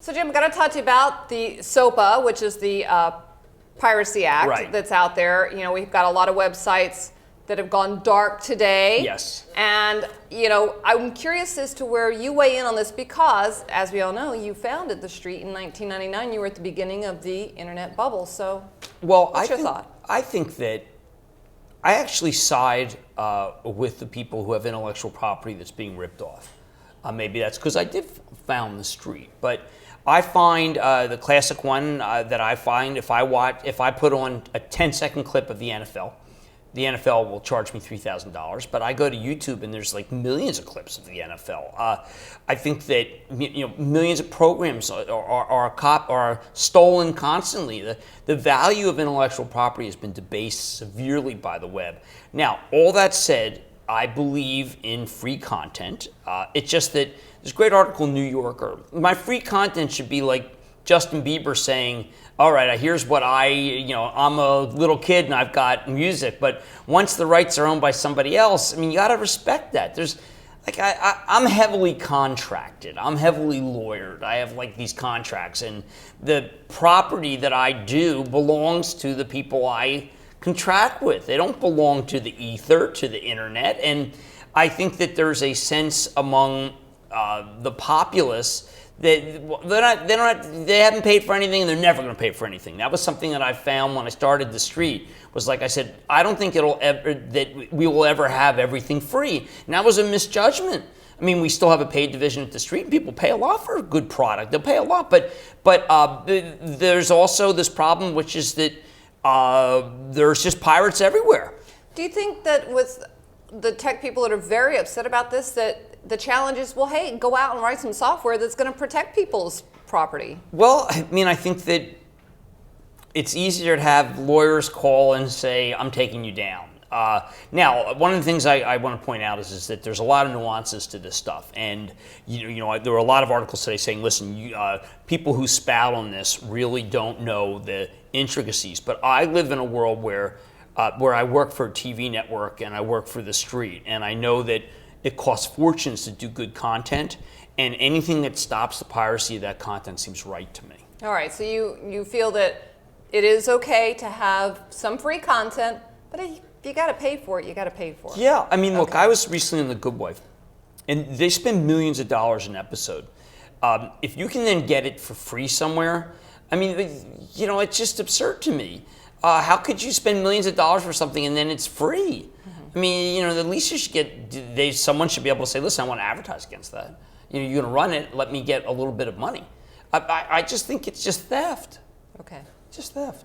So Jim, I've got to talk to you about the SOPA, which is the Piracy Act that's out there. You know, we've got a lot of websites that have gone dark today. Yes. And, you know, I'm curious as to where you weigh in on this because, as we all know, you founded the street in 1999. You were at the beginning of the internet bubble. So what's your thought? I think that I actually side with the people who have intellectual property that's being ripped off. Maybe that's because I did found the street, but I find the classic one that I find if I put on a 10-second clip of the NFL will charge me $3,000. But I go to YouTube and there's like millions of clips of the NFL. I think that millions of programs are stolen constantly. The value of intellectual property has been debased severely by the web. Now, all that said, I believe in free content. It's just that there's a great article in New Yorker. My free content should be like Justin Bieber saying, all right, here's what I'm a little kid and I've got music, but once the rights are owned by somebody else, I mean, you got to respect that. There's like, I'm heavily contracted. I'm heavily lawyered. I have like these contracts, and the property that I do belongs to the people I contract with. They don't belong to the ether, to the internet. And I think that there's a sense among the populace that they haven't paid for anything and they're never going to pay for anything. That was something that I found when I started the street. Was like I said, I don't think that we will ever have everything free. And that was a misjudgment. I mean, we still have a paid division at the street, and people pay a lot for a good product. They'll pay a lot, but there's also this problem, which is that there's just pirates everywhere. Do you think that with the tech people that are very upset about this, that the challenge is, well, hey, go out and write some software that's going to protect people's property? Well, I mean, I think that it's easier to have lawyers call and say, I'm taking you down. Now, one of the things I want to point out is that there's a lot of nuances to this stuff. And, there were a lot of articles today saying, listen, people who spout on this really don't know the intricacies. But I live in a world where I work for a TV network and I work for the street. And I know that it costs fortunes to do good content. And anything that stops the piracy of that content seems right to me. All right, so you feel that it is okay to have some free content, but if you got to pay for it, you got to pay for it. Yeah, I mean, look, I was recently on The Good Wife, and they spend millions of dollars an episode. If you can then get it for free somewhere, I mean, it's just absurd to me. How could you spend millions of dollars for something and then it's free? Mm-hmm. I mean, the least you should get, someone should be able to say, listen, I want to advertise against that. You're going to run it, let me get a little bit of money. I just think it's just theft. Okay. Just theft.